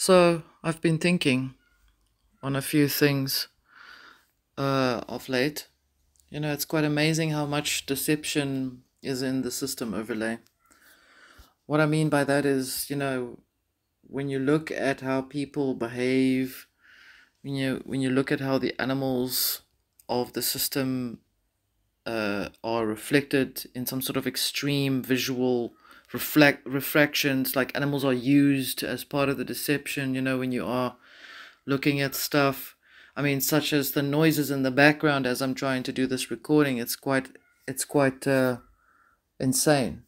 So I've been thinking on a few things of late. It's quite amazing how much deception is in the system overlay. What I mean by that is, when you look at how people behave, when you look at how the animals of the system are reflected in some sort of extreme visual refractions, like animals are used as part of the deception. When you are looking at stuff. I mean, such as the noises in the background as I'm trying to do this recording. It's quite insane.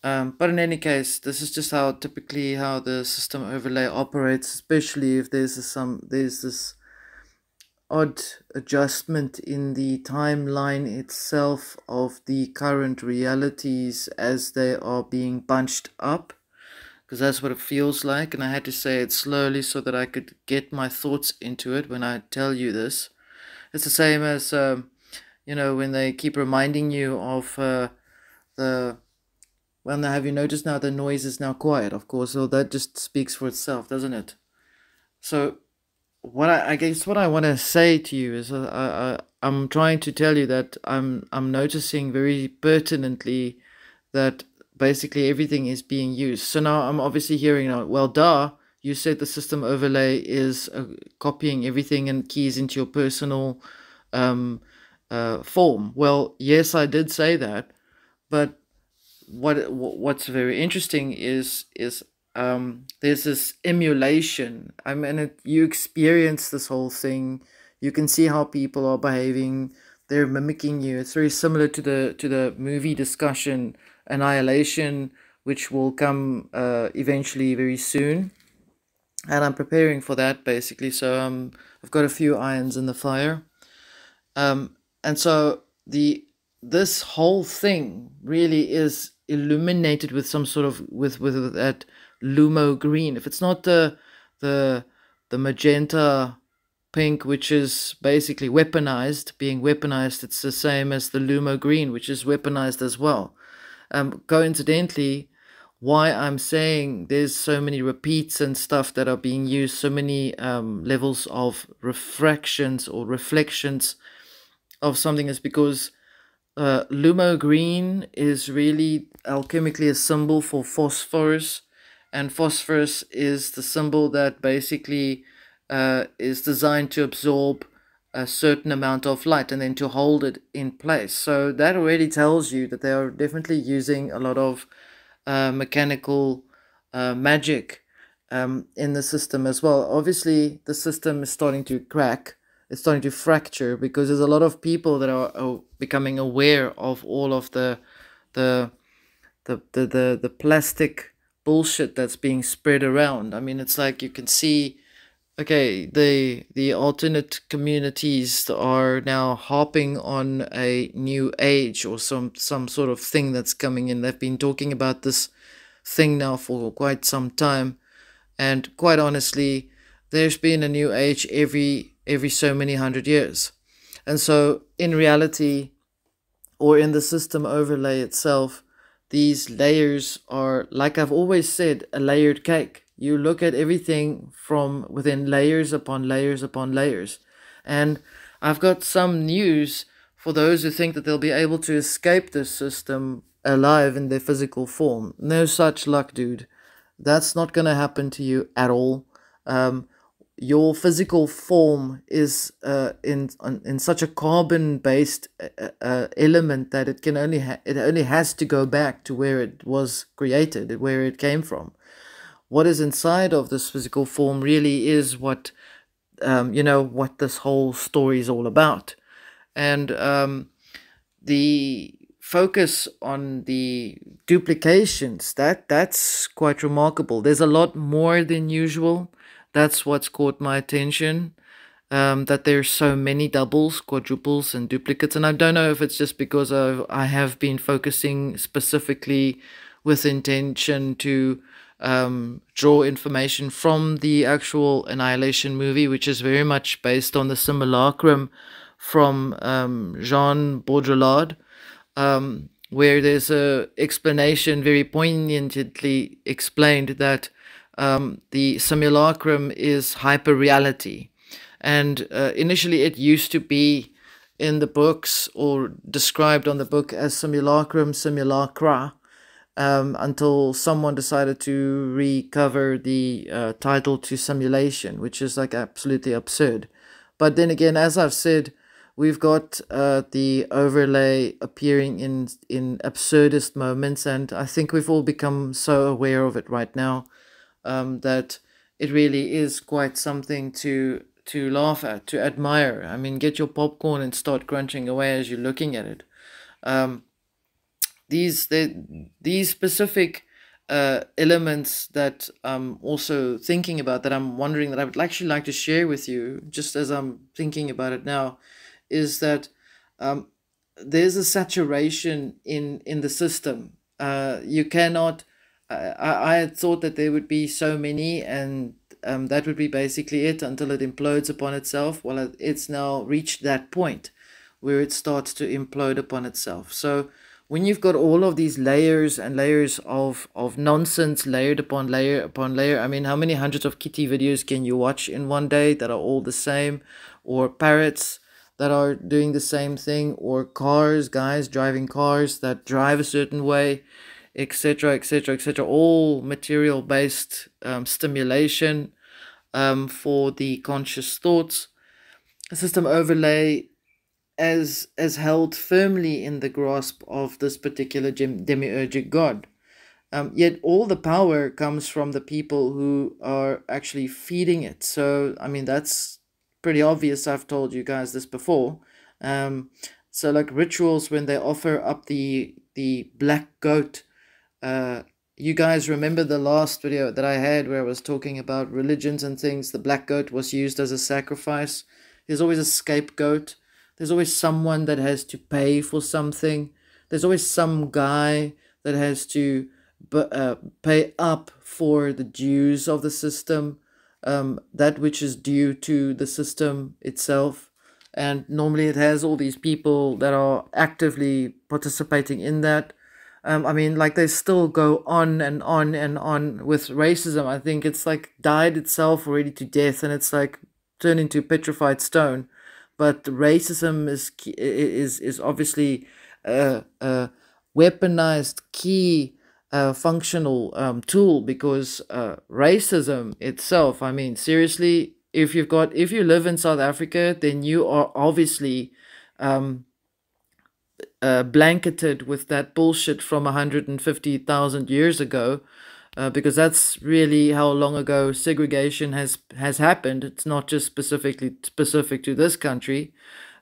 But in any case, this is just how the system overlay operates, especially if there's this odd adjustment in the timeline itself of the current realities as they are being bunched up, because that's what it feels like. And I had to say it slowly so that I could get my thoughts into it when I tell you this. It's the same as, when they keep reminding you of the. Well, now, have you noticed now the noise is now quiet, of course, so that just speaks for itself, doesn't it? So, I guess what I want to say to you is I'm trying to tell you that I'm noticing very pertinently that basically everything is being used. So now I'm obviously hearing now, well, duh, you said the system overlay is copying everything and keys into your personal form. Well, yes, I did say that, but what's very interesting is there's this emulation. I mean, you experience this whole thing. You can see how people are behaving. They're mimicking you. It's very similar to the movie discussion Annihilation, which will come eventually very soon. And I'm preparing for that basically. So I've got a few irons in the fire. And so this whole thing really is illuminated with some sort of with that lumo green. If it's not the magenta pink, which is basically weaponized, being weaponized, it's the same as the lumo green, which is weaponized as well. Coincidentally, why I'm saying there's so many repeats and stuff that are being used, so many levels of refractions or reflections of something, is because lumo green is really alchemically a symbol for phosphorus, and phosphorus is the symbol that basically is designed to absorb a certain amount of light and then to hold it in place. So that already tells you that they are definitely using a lot of mechanical magic in the system as well. Obviously, the system is starting to crack. It's starting to fracture because there's a lot of people that are becoming aware of all of the the plastic bullshit that's being spread around. I mean, it's like you can see, okay, the alternate communities are now harping on a new age or some sort of thing that's coming in. They've been talking about this thing now for quite some time, and quite honestly, there's been a new age every so many 100 years. And so in reality, or in the system overlay itself, these layers are, like I've always said, a layered cake. You look at everything from within layers upon layers upon layers. And I've got some news for those who think that they'll be able to escape this system alive in their physical form. No such luck, dude. That's not going to happen to you at all. Your physical form is in such a carbon-based element that it only has to go back to where it was created, where it came from. What is inside of this physical form really is what what this whole story is all about. And the focus on the duplications, that's quite remarkable. There's a lot more than usual. That's what's caught my attention, that there's so many doubles, quadruples, and duplicates. And I don't know if it's just because I have been focusing specifically with intention to draw information from the actual Annihilation movie, which is very much based on the simulacrum from Jean Baudrillard, where there's a explanation very poignantly explained that the simulacrum is hyperreality. And initially it used to be in the books or described on the book as simulacrum, simulacra, until someone decided to recover the title to simulation, which is like absolutely absurd. But then again, as I've said, we've got the overlay appearing in absurdist moments, and I think we've all become so aware of it right now, that it really is quite something to laugh at, to admire. I mean, get your popcorn and start crunching away as you're looking at it. Um, these specific elements that I'm also thinking about, that I'm wondering, that I would actually like to share with you, just as I'm thinking about it now, is that um, there's a saturation in the system. You cannot. I had thought that there would be so many, and that would be basically it until it implodes upon itself. Well, it's now reached that point where it starts to implode upon itself. So when you've got all of these layers and layers of nonsense layered upon layer upon layer, I mean, how many hundreds of kitty videos can you watch in one day that are all the same? Or parrots that are doing the same thing, or cars, guys driving cars that drive a certain way, etc., etc., etc. All material based stimulation for the conscious thoughts. A system overlay as held firmly in the grasp of this particular demiurgic god. Yet all the power comes from the people who are actually feeding it. So, I mean, that's pretty obvious. I've told you guys this before. So, like rituals, when they offer up the black goat, uh, you guys remember the last video that I had where I was talking about religions and things. The black goat was used as a sacrifice. There's always a scapegoat. There's always someone that has to pay for something. There's always some guy that has to pay up for the dues of the system, that which is due to the system itself. And normally it has all these people that are actively participating in that. I mean, like they still go on and on and on with racism. I think it's like died itself already to death, and it's like turned into petrified stone. But racism is obviously a weaponized key functional tool, because racism itself, I mean, seriously, if you live in South Africa, then you are obviously blanketed with that bullshit from 150,000 years ago, because that's really how long ago segregation has happened. It's not just specific to this country,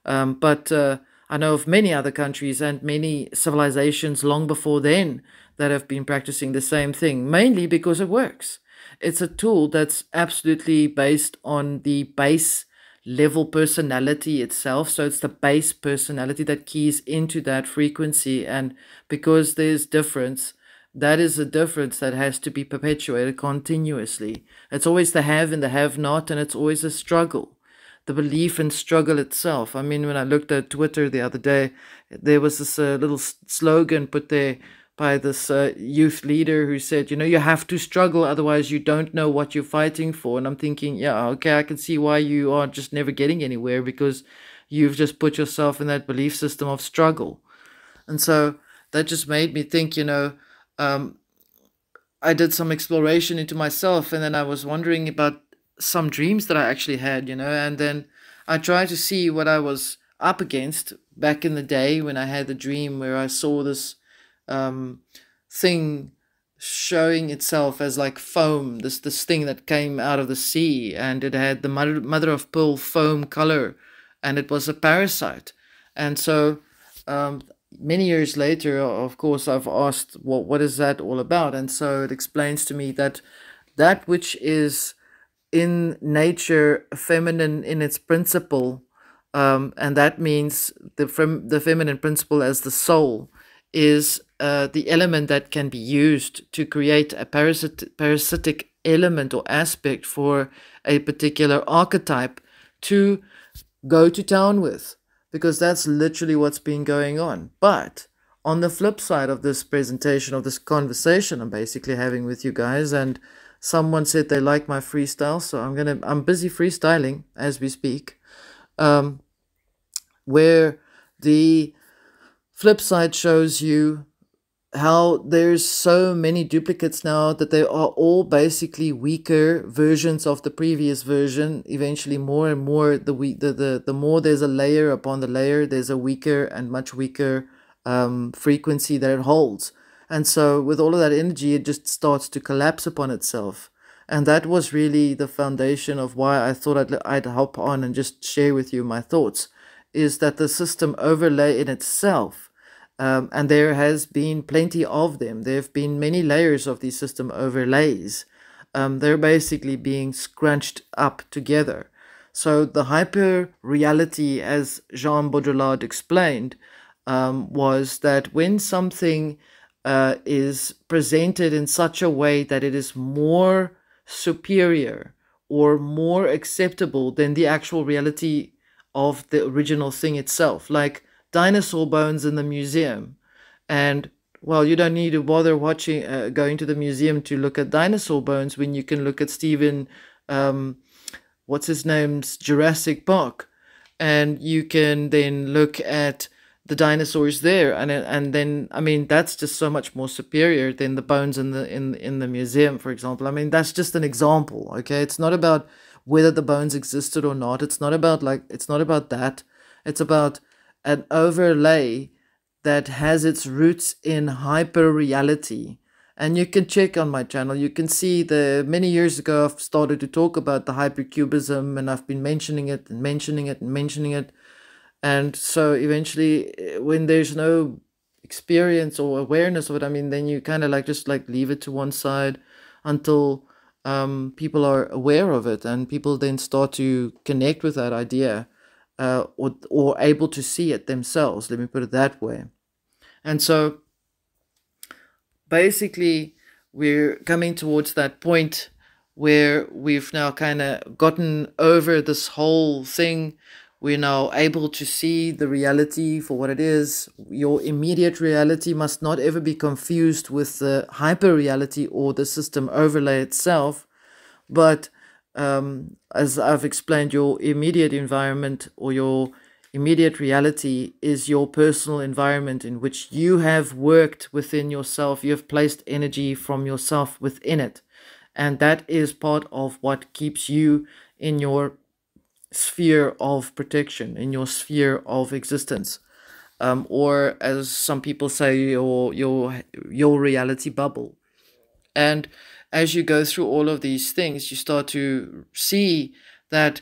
but I know of many other countries and many civilizations long before then that have been practicing the same thing, mainly because it works. It's a tool that's absolutely based on the base level personality itself. So it's the base personality that keys into that frequency. And because there's difference, that is a difference that has to be perpetuated continuously. It's always the have and the have not, and it's always a struggle. The belief and struggle itself. I mean, when I looked at Twitter the other day, there was this little slogan put there by this youth leader who said, you know, you have to struggle, otherwise you don't know what you're fighting for. And I'm thinking, yeah, okay, I can see why you are just never getting anywhere, because you've just put yourself in that belief system of struggle. And so that just made me think, you know, I did some exploration into myself, and then I was wondering about some dreams that I actually had, you know, and then I tried to see what I was up against back in the day when I had the dream where I saw this thing showing itself as like foam, this thing that came out of the sea, and it had the mother of pearl foam color, and it was a parasite. And so many years later, of course, I've asked, what is that all about? And so it explains to me that that which is in nature feminine in its principle, and that means the feminine principle as the soul, is the element that can be used to create a parasitic element or aspect for a particular archetype to go to town with, because that's literally what's been going on. But on the flip side of this presentation, of this conversation I'm basically having with you guys, and Someone said they like my freestyle, so I'm busy freestyling as we speak. Um, where the flip side shows you how there's so many duplicates now that they are all basically weaker versions of the previous version. Eventually, more and more, the more there's a layer upon the layer, there's a weaker and much weaker frequency that it holds. And so with all of that energy, it just starts to collapse upon itself. And that was really the foundation of why I thought I'd hop on and just share with you my thoughts, is that the system overlay in itself, and there has been plenty of them. There have been many layers of these system overlays. They're basically being scrunched up together. So the hyper reality, as Jean Baudrillard explained, was that when something is presented in such a way that it is more superior or more acceptable than the actual reality of the original thing itself, like dinosaur bones in the museum. And well, you don't need to bother going to the museum to look at dinosaur bones when you can look at Stephen, what's his name's Jurassic Park, and you can then look at the dinosaurs there, and then I mean that's just so much more superior than the bones in the museum, for example. I mean that's just an example, okay? It's not about whether the bones existed or not. It's not about that. It's about an overlay that has its roots in hyper reality. And you can check on my channel. You can see many years ago I've started to talk about the hypercubism, and I've been mentioning it and mentioning it and mentioning it. And so eventually, when there's no experience or awareness of it, I mean, then you kind of just leave it to one side until people are aware of it, and people then start to connect with that idea, or able to see it themselves. Let me put it that way. And so basically, we're coming towards that point where we've now kind of gotten over this whole thing. We're now able to see the reality for what it is. Your immediate reality must not ever be confused with the hyper reality or the system overlay itself. But as I've explained, your immediate environment or your immediate reality is your personal environment in which you have worked within yourself. You have placed energy from yourself within it. And that is part of what keeps you in your sphere of protection, in your sphere of existence, or as some people say, your reality bubble. And as you go through all of these things, you start to see that,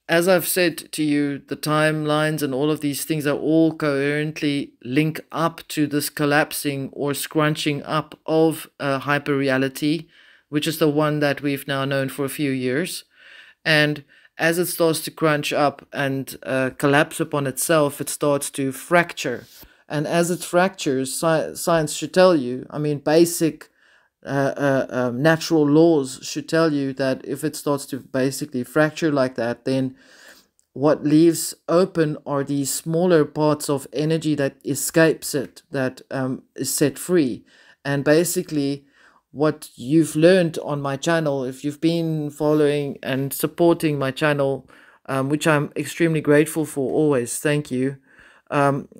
as I've said to you, the timelines and all of these things are all coherently link up to this collapsing or scrunching up of hyperreality, which is the one that we've now known for a few years. And as it starts to crunch up and collapse upon itself, it starts to fracture. And as it fractures, science should tell you, I mean, basic natural laws should tell you that if it starts to basically fracture like that, then what leaves open are these smaller parts of energy that escapes it, that is set free. And basically, what you've learned on my channel, if you've been following and supporting my channel, which I'm extremely grateful for always, thank you.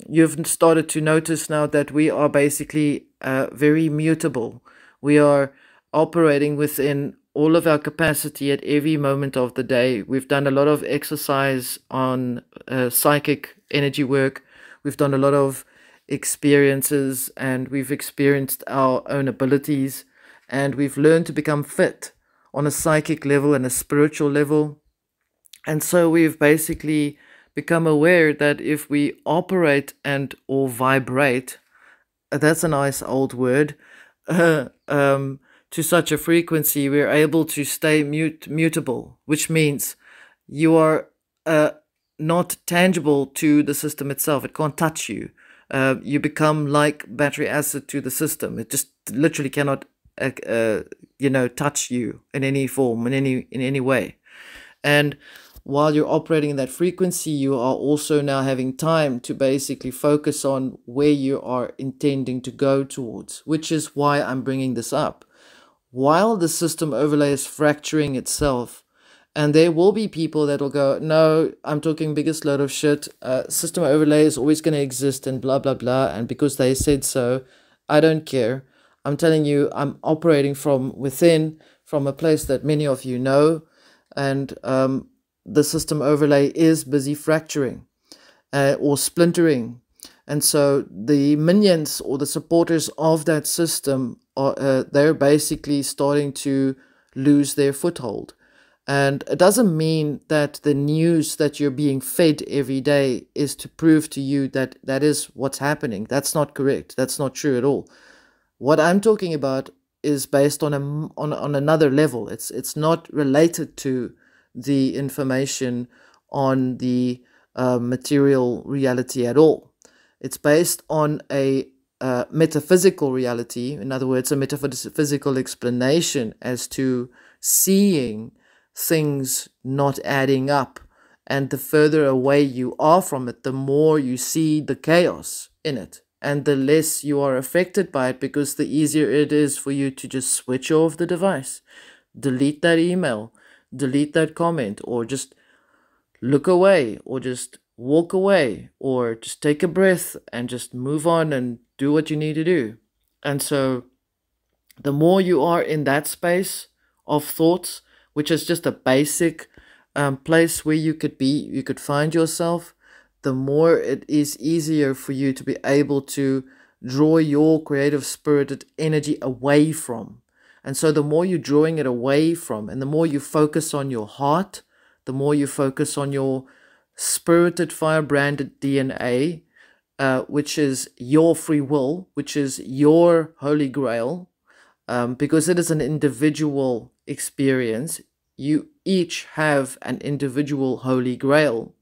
You've started to notice now that we are basically very mutable. We are operating within all of our capacity at every moment of the day. We've done a lot of exercise on psychic energy work. We've done a lot of experiences, and we've experienced our own abilities, and we've learned to become fit on a psychic level and a spiritual level. And so we've basically become aware that if we operate and or vibrate, that's a nice old word, to such a frequency, we're able to stay mutable, which means you are not tangible to the system itself. It can't touch you. You become like battery acid to the system. It just literally cannot touch you in any form, in any way. And while you're operating in that frequency, you are also now having time to basically focus on where you are intending to go towards, which is why I'm bringing this up. while the system overlay is fracturing itself. And there will be people that will go, no, I'm talking biggest load of shit. System overlay is always going to exist and blah, blah, blah. And because they said so, I don't care. I'm telling you, I'm operating from within, from a place that many of you know. And the system overlay is busy fracturing or splintering. And so the minions or the supporters of that system, they're basically starting to lose their foothold. And it doesn't mean that the news that you're being fed every day is to prove to you that that is what's happening. That's not correct. That's not true at all. What I'm talking about is based on another level. It's not related to the information on the material reality at all. It's based on a metaphysical reality. In other words, a metaphysical explanation as to seeing things not adding up. And the further away you are from it, the more you see the chaos in it. And the less you are affected by it, because the easier it is for you to just switch off the device, delete that email, delete that comment, or just look away, or just walk away, or just take a breath and just move on and do what you need to do. And so the more you are in that space of thoughts, which is just a basic place where you could find yourself, the more it is easier for you to be able to draw your creative spirited energy away from. And so the more you're drawing it away from, and the more you focus on your heart, the more you focus on your spirited fire-branded DNA, which is your free will, which is your holy grail, because it is an individual experience. You each have an individual holy grail,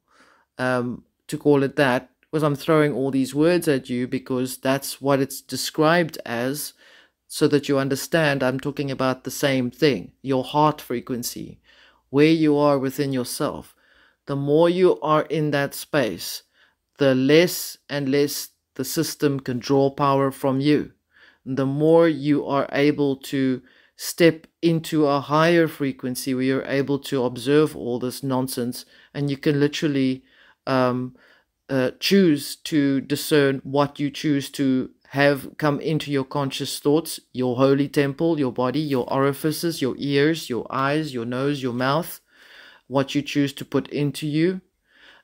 to call it that, because I'm throwing all these words at you because that's what it's described as, so that you understand I'm talking about the same thing, your heart frequency, where you are within yourself. The more you are in that space, the less and less the system can draw power from you. The more you are able to step into a higher frequency where you're able to observe all this nonsense, and you can literally choose to discern what you choose to have come into your conscious thoughts, your holy temple, your body, your orifices, your ears, your eyes, your nose, your mouth, what you choose to put into you,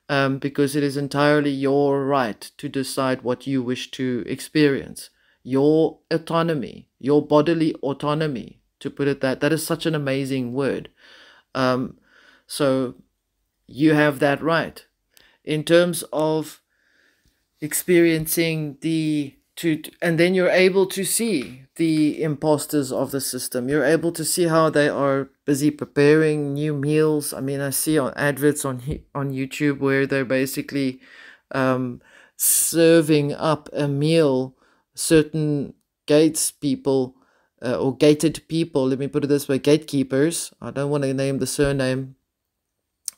because it is entirely your right to decide what you wish to experience. Your autonomy, your bodily autonomy, to put it that is such an amazing word. So you have that right. In terms of experiencing and then you're able to see the imposters of the system. You're able to see how they are busy preparing new meals. I mean, I see on adverts on YouTube where they're basically serving up a meal. Certain gated people, let me put it this way, gatekeepers, I don't want to name the surname,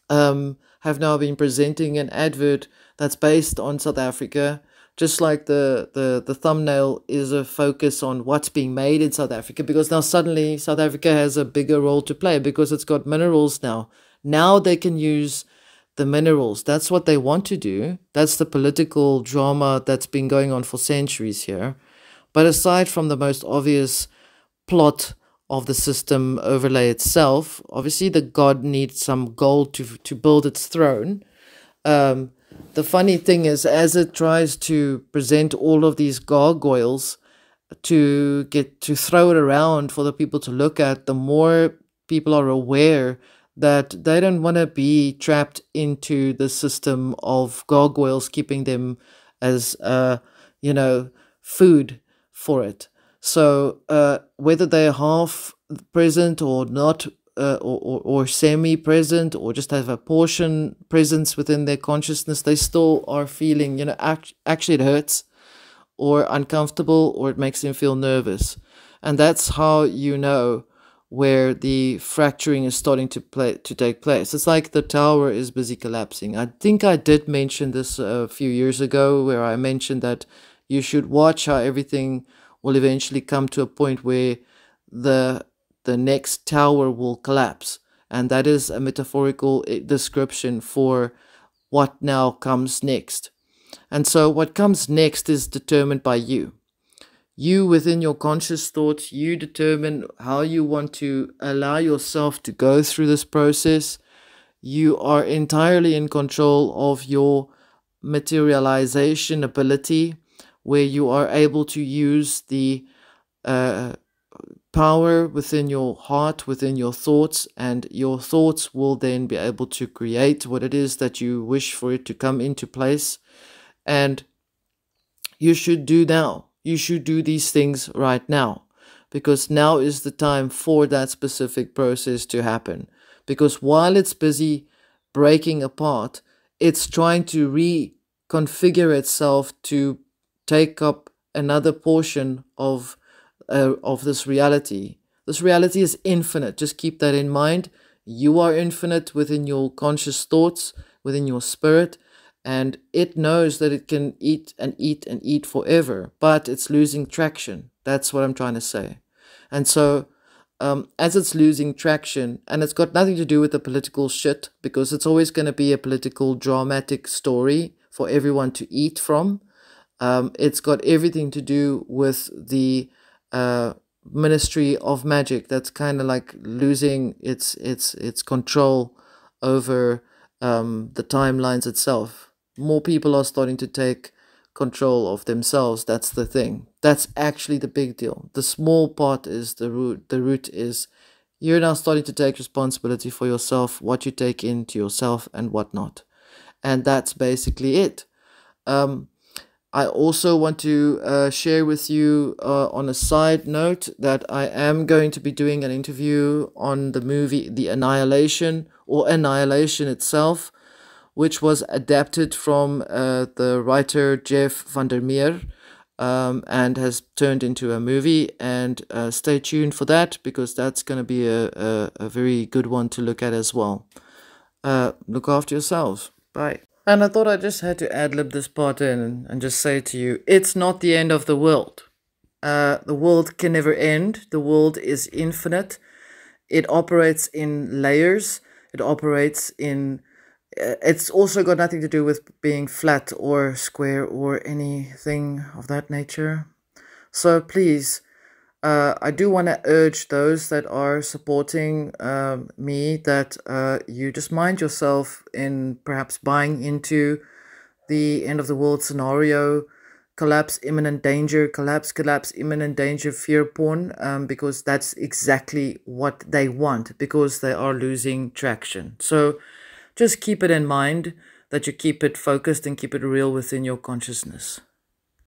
have now been presenting an advert that's based on South Africa, just like the thumbnail is a focus on what's being made in South Africa, because now suddenly South Africa has a bigger role to play because it's got minerals now. Now they can use the minerals. That's what they want to do. That's the political drama that's been going on for centuries here. But aside from the most obvious plot of the system overlay itself, obviously the god needs some gold to build its throne. The funny thing is, as it tries to present all of these gargoyles to throw it around for the people to look at, the more people are aware that they don't want to be trapped into the system of gargoyles, keeping them as food for it. So whether they're half present or not, or semi-present, or just have a portion presence within their consciousness, they still are feeling, actually it hurts, or uncomfortable, or it makes them feel nervous. And that's how you know where the fracturing is starting to take place. It's like the tower is busy collapsing. I think I did mention this a few years ago, where I mentioned that you should watch how everything will eventually come to a point where the the next tower will collapse. And that is a metaphorical description for what now comes next. And so what comes next is determined by you. You, within your conscious thoughts, you determine how you want to allow yourself to go through this process. You are entirely in control of your materialization ability, where you are able to use the uh, power within your heart, within your thoughts, and your thoughts will then be able to create what it is that you wish for it to come into place. And you should do now. You should do these things right now, because now is the time for that specific process to happen. Because while it's busy breaking apart, it's trying to reconfigure itself to take up another portion of this reality. This reality is infinite. Just keep that in mind. You are infinite within your conscious thoughts, within your spirit, and it knows that it can eat and eat and eat forever, but it's losing traction. That's what I'm trying to say. And so, as it's losing traction, and it's got nothing to do with the political shit, because it's always going to be a political, dramatic story for everyone to eat from. It's got everything to do with the Ministry of Magic that's kind of like losing its control over the timelines itself. More people are starting to take control of themselves. That's the thing. That's actually the big deal. The small part is the root. The root is you're now starting to take responsibility for yourself, what you take into yourself and whatnot. And that's basically it. I also want to share with you on a side note that I am going to be doing an interview on the movie The Annihilation, or Annihilation itself, which was adapted from the writer Jeff Vandermeer, and has turned into a movie. And stay tuned for that, because that's going to be a very good one to look at as well. Look after yourselves. Bye. And I thought I just had to ad-lib this part in and just say to you, it's not the end of the world. The world can never end. The world is infinite. It operates in layers. It operates in... it's also got nothing to do with being flat or square or anything of that nature. So please, I do want to urge those that are supporting me that you just mind yourself in perhaps buying into the end of the world scenario, collapse, imminent danger, collapse, imminent danger, fear porn, because that's exactly what they want, because they are losing traction. So just keep it in mind that you keep it focused and keep it real within your consciousness.